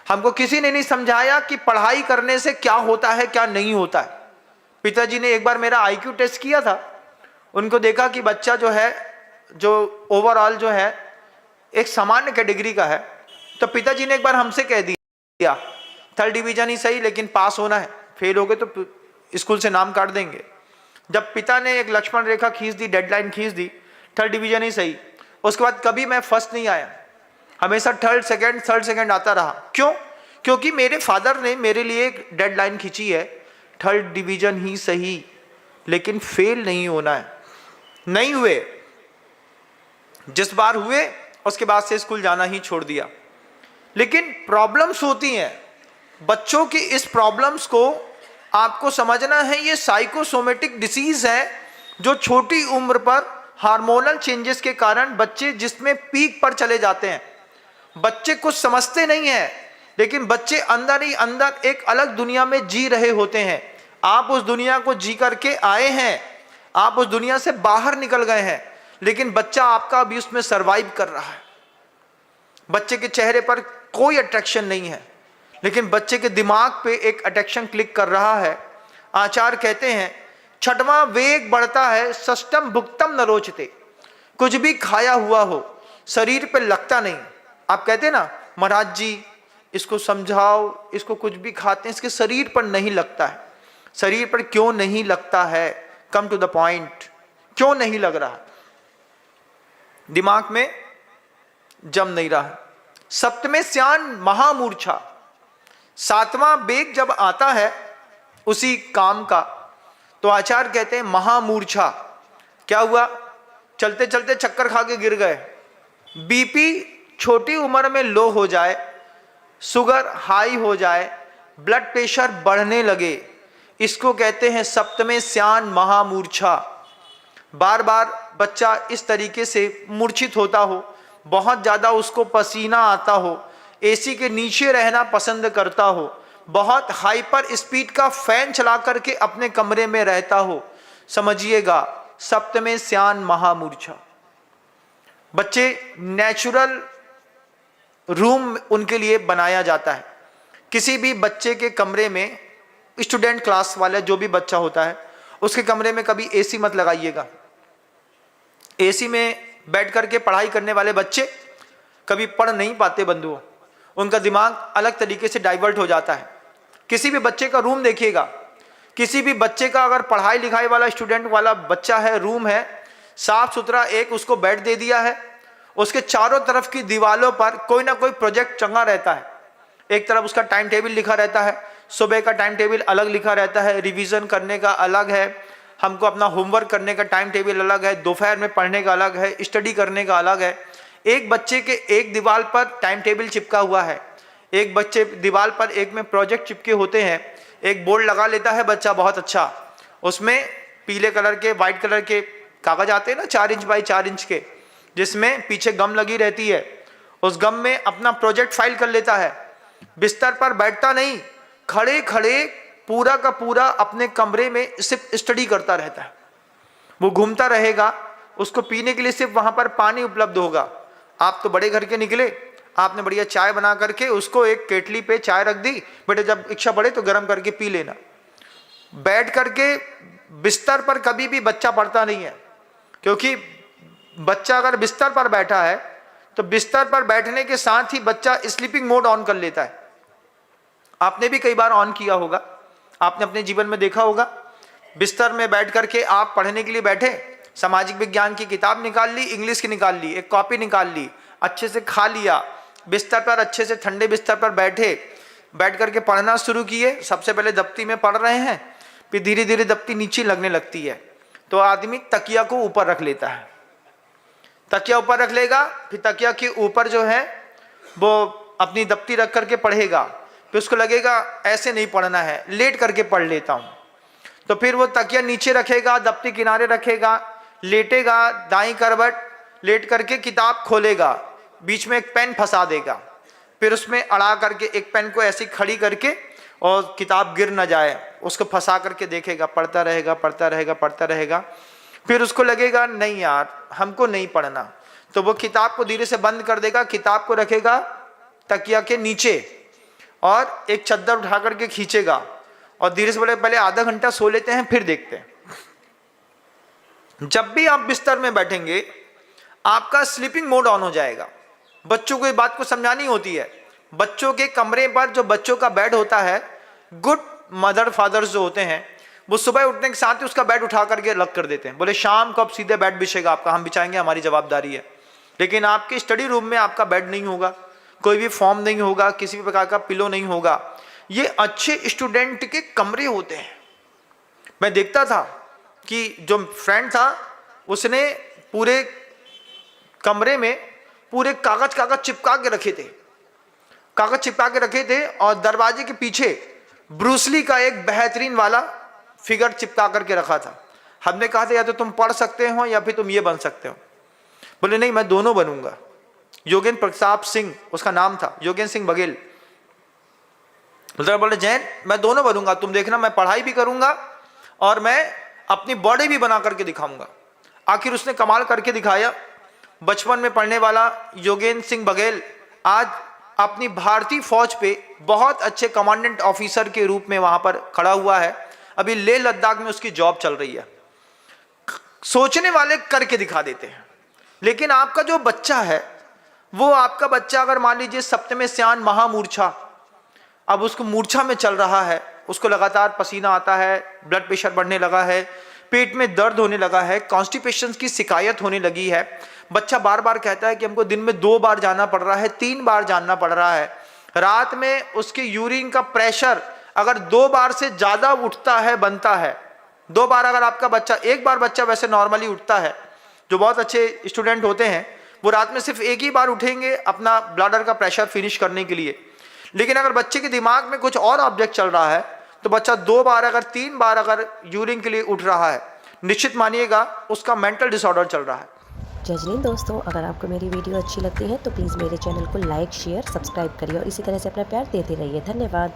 हमको किसी ने नहीं समझाया कि पढ़ाई करने से क्या होता है क्या नहीं होता है। पिताजी ने एक बार मेरा आईक्यू टेस्ट किया था, उनको देखा कि बच्चा जो है, जो ओवरऑल जो है एक सामान्य कैटेगरी का है, तो पिताजी ने एक बार हमसे कह दिया 3rd डिवीजन ही सही लेकिन पास होना है, फेल हो गए तो स्कूल से नाम काट देंगे। जब पिता ने एक लक्ष्मण रेखा खींच दी, डेडलाइन खींच दी, 3rd डिवीजन ही सही, उसके बाद कभी मैं फर्स्ट नहीं आया, हमेशा थर्ड सेकंड आता रहा। क्यों? क्योंकि मेरे फादर ने मेरे लिए एक डेडलाइन खींची है, 3rd डिवीजन ही सही लेकिन फेल नहीं होना है। नहीं हुए, जिस बार हुए उसके बाद से स्कूल जाना ही छोड़ दिया। लेकिन प्रॉब्लम्स होती हैं, बच्चों की इस प्रॉब्लम्स को आपको समझना है। ये साइकोसोमेटिक डिसीज है जो छोटी उम्र पर हार्मोनल चेंजेस के कारण बच्चे जिसमें पीक पर चले जाते हैं। बच्चे कुछ समझते नहीं हैं, लेकिन बच्चे अंदर ही अंदर एक अलग दुनिया में जी रहे होते हैं। आप उस दुनिया को जी करके आए हैं, आप उस दुनिया से बाहर निकल गए हैं, लेकिन बच्चा आपका अभी उसमें सरवाइव कर रहा है। बच्चे के चेहरे पर कोई अट्रैक्शन नहीं है, लेकिन बच्चे के दिमाग पे एक अट्रैक्शन क्लिक कर रहा है। आचार्य कहते हैं 6वां वेग बढ़ता है, षष्ठम भुक्तम न रोचते। कुछ भी खाया हुआ हो शरीर पे लगता नहीं। आप कहते हैं ना महाराज जी इसको समझाओ, इसको कुछ भी खाते हैं इसके शरीर पर नहीं लगता है। शरीर पर क्यों नहीं लगता है? कम टू द पॉइंट, क्यों नहीं लग रहा? दिमाग में जम नहीं रहा। सप्तमे स्यान महामूर्छा, 7वां वेग जब आता है उसी काम का, तो आचार्य कहते हैं महामूर्छा। क्या हुआ? चलते चलते चक्कर खा के गिर गए, बीपी छोटी उम्र में लो हो जाए, शुगर हाई हो जाए, ब्लड प्रेशर बढ़ने लगे, इसको कहते हैं सप्तमे स्यान महामूर्छा। बार बार बच्चा इस तरीके से मूर्छित होता हो, बहुत ज़्यादा उसको पसीना आता हो, एसी के नीचे रहना पसंद करता हो, बहुत हाइपर स्पीड का फैन चला करके अपने कमरे में रहता हो, समझिएगा सप्तमे स्यान महामूर्छा। बच्चे नेचुरल रूम उनके लिए बनाया जाता है। किसी भी बच्चे के कमरे में, स्टूडेंट क्लास वाला जो भी बच्चा होता है उसके कमरे में कभी एसी मत लगाइएगा। एसी में बैठ करके पढ़ाई करने वाले बच्चे कभी पढ़ नहीं पाते बंधुओं, उनका दिमाग अलग तरीके से डाइवर्ट हो जाता है। किसी भी बच्चे का रूम देखिएगा, किसी भी बच्चे का अगर पढ़ाई लिखाई वाला स्टूडेंट वाला बच्चा है, रूम है साफ सुथरा, एक उसको बेड दे दिया है, उसके चारों तरफ की दीवारों पर कोई ना कोई प्रोजेक्ट चंगा रहता है। एक तरफ उसका टाइम टेबल लिखा रहता है, सुबह का टाइम टेबल अलग लिखा रहता है, रिवीजन करने का अलग है, हमको अपना होमवर्क करने का टाइम टेबल अलग है, दोपहर में पढ़ने का अलग है, स्टडी करने का अलग है। एक बच्चे के एक दीवार पर टाइम टेबल चिपका हुआ है, एक बच्चे दीवार पर एक में प्रोजेक्ट चिपके होते हैं, एक बोर्ड लगा लेता है बच्चा बहुत अच्छा, उसमें पीले कलर के वाइट कलर के कागज आते हैं ना 4 इंच बाई 4 इंच के, जिसमें पीछे गम लगी रहती है, उस गम में अपना प्रोजेक्ट फाइल कर लेता है। बिस्तर पर बैठता नहीं, खड़े खड़े पूरा का पूरा अपने कमरे में सिर्फ स्टडी करता रहता है। वो घूमता रहेगा, उसको पीने के लिए सिर्फ वहां पर पानी उपलब्ध होगा। आप तो बड़े घर के निकले, आपने बढ़िया चाय बना करके उसको एक केटली पे चाय रख दी, बेटे जब इच्छा पड़े तो गर्म करके पी लेना। बैठ करके बिस्तर पर कभी भी बच्चा पढ़ता नहीं है, क्योंकि बच्चा अगर बिस्तर पर बैठा है तो बिस्तर पर बैठने के साथ ही बच्चा स्लीपिंग मोड ऑन कर लेता है। आपने भी कई बार ऑन किया होगा, आपने अपने जीवन में देखा होगा। बिस्तर में बैठ करके आप पढ़ने के लिए बैठे, सामाजिक विज्ञान की किताब निकाल ली, इंग्लिश की निकाल ली, एक कॉपी निकाल ली, अच्छे से खा लिया, बिस्तर पर अच्छे से ठंडे बिस्तर पर बैठे, बैठ करके पढ़ना शुरू किए। सबसे पहले दफ्ती में पढ़ रहे हैं, फिर धीरे धीरे दफ्ती नीचे लगने लगती है, तो आदमी तकिया को ऊपर रख लेता है। तकिया ऊपर रख लेगा, फिर तकिया के ऊपर जो है वो अपनी दफ्ती रख करके पढ़ेगा, फिर उसको लगेगा ऐसे नहीं पढ़ना है, लेट करके पढ़ लेता हूँ, तो फिर वो तकिया नीचे रखेगा, दफ्ती किनारे रखेगा, लेटेगा, दाईं करवट लेट करके किताब खोलेगा, बीच में एक पेन फंसा देगा, फिर उसमें अड़ा करके एक पेन को ऐसी खड़ी करके और किताब गिर न जाए उसको फंसा करके देखेगा, पढ़ता रहेगा पढ़ता रहेगा पढ़ता रहेगा। फिर उसको लगेगा नहीं यार हमको नहीं पढ़ना, तो वो किताब को धीरे से बंद कर देगा, किताब को रखेगा तकिया के नीचे, और एक चद्दर उठा करके खींचेगा और धीरे से बोले पहले आधा घंटा सो लेते हैं फिर देखते हैं। जब भी आप बिस्तर में बैठेंगे आपका स्लीपिंग मोड ऑन हो जाएगा। बच्चों को ये बात को समझानी होती है। बच्चों के कमरे पर जो बच्चों का बेड होता है, गुड मदर फादर्स जो होते हैं वो सुबह उठने के साथ ही उसका बेड उठा करके अलग कर देते हैं। बोले शाम को अब सीधे बेड बिछेगा आपका, हम बिछाएंगे, हमारी जवाबदारी है। लेकिन आपके स्टडी रूम में आपका बेड नहीं होगा, कोई भी फॉर्म नहीं होगा, किसी भी प्रकार का पिलो नहीं होगा। ये अच्छे स्टूडेंट के कमरे होते हैं। मैं देखता था कि जो फ्रेंड था उसने पूरे कमरे में पूरे कागज चिपका के रखे थे, कागज चिपका के रखे थे और दरवाजे के पीछे ब्रूसली का एक बेहतरीन वाला फिगर चिपका करके रखा था। हमने कहा था या तो तुम पढ़ सकते हो या फिर तुम ये बन सकते हो। बोले नहीं, मैं दोनों बनूंगा। योगेंद्र प्रताप सिंह उसका नाम था, योगेंद्र सिंह बघेल। बोले जैन मैं दोनों बनूंगा, तुम देखना मैं पढ़ाई भी करूंगा और मैं अपनी बॉडी भी बना करके दिखाऊंगा। आखिर उसने कमाल करके दिखाया। बचपन में पढ़ने वाला योगेंद्र सिंह बघेल आज अपनी भारतीय फौज पे बहुत अच्छे कमांडेंट ऑफिसर के रूप में वहां पर खड़ा हुआ है। अभी लेह लद्दाख में उसकी जॉब चल रही है। सोचने वाले करके दिखा देते हैं। लेकिन आपका जो बच्चा है वो आपका बच्चा अगर मान लीजिए सप्तमे स्यान महामूर्छा, अब उसको मूर्छा में चल रहा है, उसको लगातार पसीना आता है, ब्लड प्रेशर बढ़ने लगा है, पेट में दर्द होने लगा है, कॉन्स्टिपेशन की शिकायत होने लगी है, बच्चा बार बार कहता है कि हमको दिन में 2 बार जाना पड़ रहा है, 3 बार जाना पड़ रहा है, रात में उसके यूरिन का प्रेशर अगर 2 बार से ज्यादा उठता है, बनता है 2 बार, अगर आपका बच्चा, एक बार बच्चा वैसे नॉर्मली उठता है, जो बहुत अच्छे स्टूडेंट होते हैं वो रात में सिर्फ एक ही बार उठेंगे अपना ब्लडर का प्रेशर फिनिश करने के लिए। लेकिन अगर बच्चे के दिमाग में कुछ और ऑब्जेक्ट चल रहा है तो बच्चा 2 बार अगर 3 बार अगर यूरिन के लिए उठ रहा है, निश्चित मानिएगा उसका मेंटल डिसऑर्डर चल रहा है। जज नहीं दोस्तों, अगर आपको मेरी वीडियो अच्छी लगती है तो प्लीज़ मेरे चैनल को लाइक, शेयर, सब्सक्राइब करिए और इसी तरह से अपना प्यार देते रहिए। धन्यवाद।